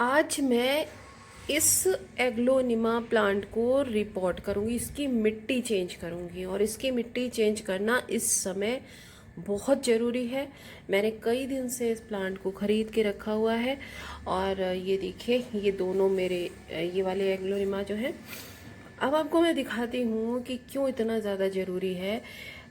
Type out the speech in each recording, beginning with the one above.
आज मैं इस एग्लोनिमा प्लांट को रिपोर्ट करूँगी, इसकी मिट्टी चेंज करूँगी। और इसकी मिट्टी चेंज करना इस समय बहुत ज़रूरी है। मैंने कई दिन से इस प्लांट को ख़रीद के रखा हुआ है। और ये देखिए, ये दोनों मेरे ये वाले एग्लोनिमा जो है, अब आपको मैं दिखाती हूँ कि क्यों इतना ज़्यादा ज़रूरी है।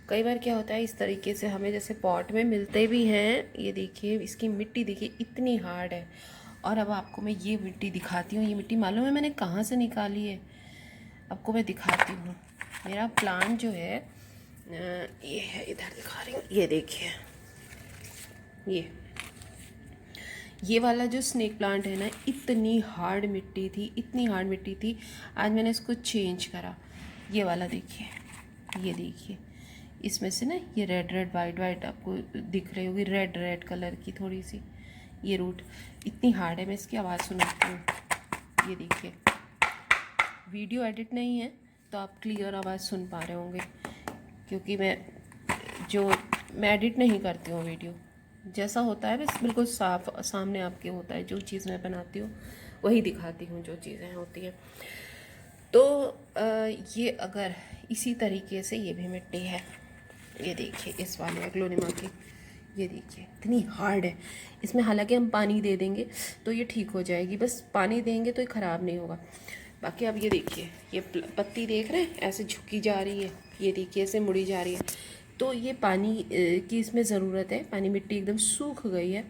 कई बार क्या होता है, इस तरीके से हमें जैसे पॉट में मिलते भी हैं। ये देखिए, इसकी मिट्टी देखिए इतनी हार्ड है। और अब आपको मैं ये मिट्टी दिखाती हूँ। ये मिट्टी मालूम है मैंने कहाँ से निकाली है? आपको मैं दिखाती हूँ। मेरा प्लांट जो है ये है, इधर दिखा रही हूँ। ये देखिए, ये वाला जो स्नेक प्लांट है ना, इतनी हार्ड मिट्टी थी, इतनी हार्ड मिट्टी थी। आज मैंने इसको चेंज करा। ये वाला देखिए, ये देखिए, इसमें से ना ये रेड रेड वाइट वाइट आपको दिख रही होगी, रेड रेड कलर की थोड़ी सी ये रूट इतनी हार्ड है। मैं इसकी आवाज़ सुनाती हूँ। ये देखिए, वीडियो एडिट नहीं है तो आप क्लियर आवाज़ सुन पा रहे होंगे, क्योंकि मैं एडिट नहीं करती हूँ वीडियो। जैसा होता है बस बिल्कुल साफ सामने आपके होता है। जो चीज़ मैं बनाती हूँ वही दिखाती हूँ, जो चीज़ें होती हैं। तो ये अगर इसी तरीके से, ये भी मिट्टी है, ये देखिए इस वाले एग्लोनिमा की, ये देखिए इतनी हार्ड है। इसमें हालांकि हम पानी दे देंगे तो ये ठीक हो जाएगी, बस पानी देंगे तो ये ख़राब नहीं होगा। बाकी अब ये देखिए, ये पत्ती देख रहे हैं ऐसे झुकी जा रही है, ये देखिए ऐसे मुड़ी जा रही है। तो ये पानी की इसमें ज़रूरत है। पानी, मिट्टी एकदम सूख गई है,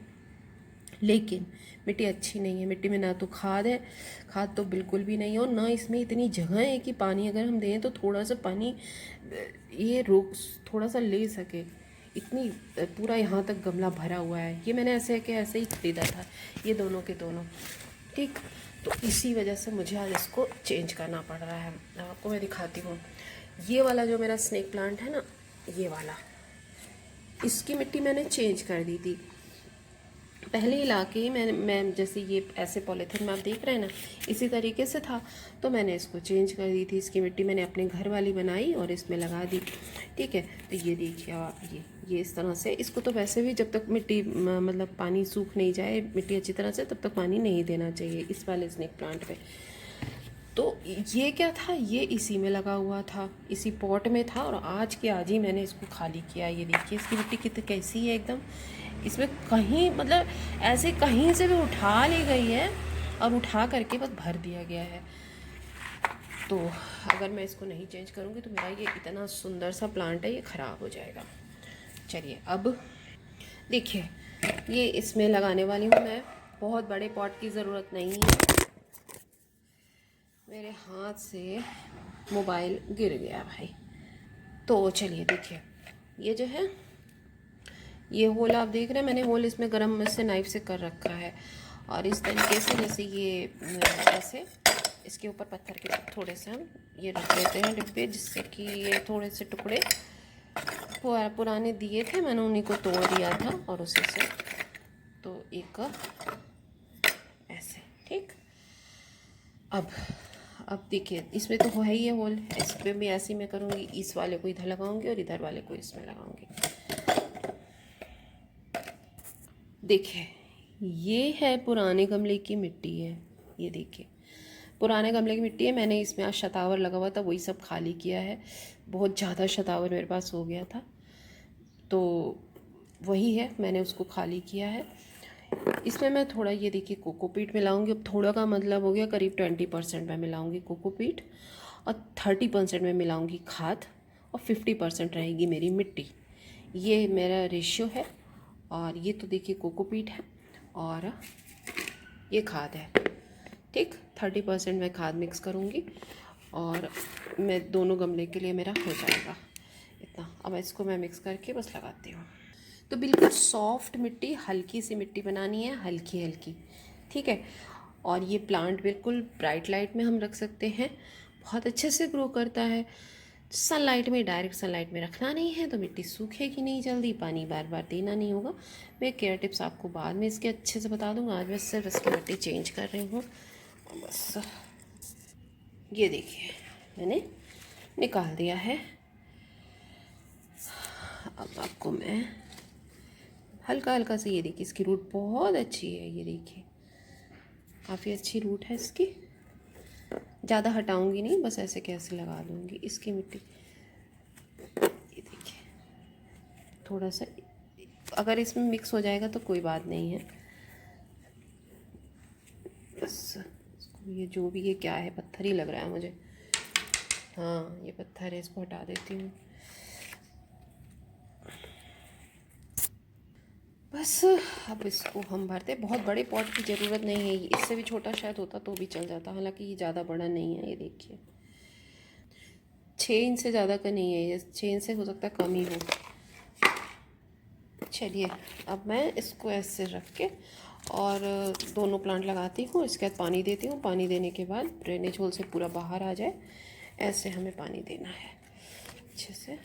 लेकिन मिट्टी अच्छी नहीं है। मिट्टी में ना तो खाद है, खाद तो बिल्कुल भी नहीं है, और ना इसमें इतनी जगह है कि पानी अगर हम दें तो थोड़ा सा पानी ये रोक थोड़ा सा ले सके। इतनी पूरा यहाँ तक गमला भरा हुआ है। ये मैंने ऐसे कि ऐसे ही खरीदा था, ये दोनों के दोनों, ठीक। तो इसी वजह से मुझे आज इसको चेंज करना पड़ रहा है। आपको मैं दिखाती हूँ। ये वाला जो मेरा स्नेक प्लांट है ना, ये वाला, इसकी मिट्टी मैंने चेंज कर दी थी। पहले इलाके ही मैं जैसे ये ऐसे पॉलीथिन में आप देख रहे हैं ना, इसी तरीके से था। तो मैंने इसको चेंज कर दी थी। इसकी मिट्टी मैंने अपने घर वाली बनाई और इसमें लगा दी, ठीक है। तो ये देखिए आप, ये इस तरह से। इसको तो वैसे भी जब तक मिट्टी मतलब पानी सूख नहीं जाए मिट्टी अच्छी तरह से, तब तक पानी नहीं देना चाहिए इस वाले स्नेक प्लांट पे। तो ये क्या था, ये इसी में लगा हुआ था, इसी पॉट में था, और आज के आज ही मैंने इसको खाली किया। ये देखिए इसकी मिट्टी कितनी कैसी है एकदम। इसमें कहीं मतलब ऐसे कहीं से भी उठा ली गई है और उठा करके बस भर दिया गया है। तो अगर मैं इसको नहीं चेंज करूँगी तो मेरा ये इतना सुंदर सा प्लांट है, ये ख़राब हो जाएगा। चलिए अब देखिए, ये इसमें लगाने वाली हूँ मैं। बहुत बड़े पॉट की ज़रूरत नहीं है। मेरे हाथ से मोबाइल गिर गया भाई। तो चलिए देखिए, ये जो है, ये होल आप देख रहे हैं, मैंने होल इसमें गरम से नाइफ से कर रखा है। और इस तरीके से जैसे ये ऐसे इसके ऊपर पत्थर के थोड़े से हम ये रख देते हैं डिब्बे, जिससे कि ये थोड़े से टुकड़े पुराने दिए थे, मैंने उन्हीं को तोड़ दिया था और उसी से तो एक ऐसे, ठीक। अब देखिए, इसमें तो है ही ये होल, इस पर भी ऐसे ही मैं करूँगी। इस वाले को इधर लगाऊंगी और इधर वाले को इसमें लगाऊंगी। देखिए, ये है पुराने गमले की मिट्टी है। ये देखिए पुराने गमले की मिट्टी है। मैंने इसमें आज शतावर लगा हुआ था, वही सब खाली किया है। बहुत ज़्यादा शतावर मेरे पास हो गया था, तो वही है, मैंने उसको खाली किया है। इसमें मैं थोड़ा, ये देखिए, कोकोपीट मिलाऊंगी। अब थोड़ा का मतलब हो गया करीब 20% में मिलाऊंगी कोकोपीट, और 30% में मिलाऊंगी खाद, और 50% रहेगी मेरी मिट्टी। ये मेरा रेशियो है। और ये तो देखिए कोकोपीट है और ये खाद है, ठीक। 30% मैं खाद मिक्स करूँगी और मैं दोनों गमले के लिए मेरा हो जाएगा इतना। अब इसको मैं मिक्स करके बस लगाती हूँ। तो बिल्कुल सॉफ्ट मिट्टी, हल्की सी मिट्टी बनानी है, हल्की हल्की, ठीक है। और ये प्लांट बिल्कुल ब्राइट लाइट में हम रख सकते हैं, बहुत अच्छे से ग्रो करता है। सनलाइट में, डायरेक्ट सनलाइट में रखना नहीं है तो मिट्टी सूखेगी नहीं जल्दी, पानी बार बार देना नहीं होगा। मैं केयर टिप्स आपको बाद में इसके अच्छे से बता दूंगा। आज मैं सिर्फ इसकी मिट्टी चेंज कर रही हूँ बस। ये देखिए मैंने निकाल दिया है। अब आपको मैं हल्का हल्का से, ये देखिए इसकी रूट बहुत अच्छी है, ये देखिए काफ़ी अच्छी रूट है इसकी। ज़्यादा हटाऊंगी नहीं, बस ऐसे कैसे लगा दूंगी इसकी मिट्टी। ये देखिए, थोड़ा सा अगर इसमें मिक्स हो जाएगा तो कोई बात नहीं है। बस ये जो भी, ये क्या है, पत्थर ही लग रहा है मुझे। हाँ ये पत्थर है, इसको हटा देती हूँ। बस अब इसको हम भरते। बहुत बड़े पॉट की ज़रूरत नहीं है, इससे भी छोटा शायद होता तो भी चल जाता, हालांकि ये ज़्यादा बड़ा नहीं है। ये देखिए 6 इंच से ज़्यादा का नहीं है ये, 6 इंच से हो सकता है कम ही हो। चलिए अब मैं इसको ऐसे रख के और दोनों प्लांट लगाती हूँ। इसके बाद पानी देती हूँ। पानी देने के बाद ड्रेनेज होल से पूरा बाहर आ जाए, ऐसे हमें पानी देना है अच्छे से।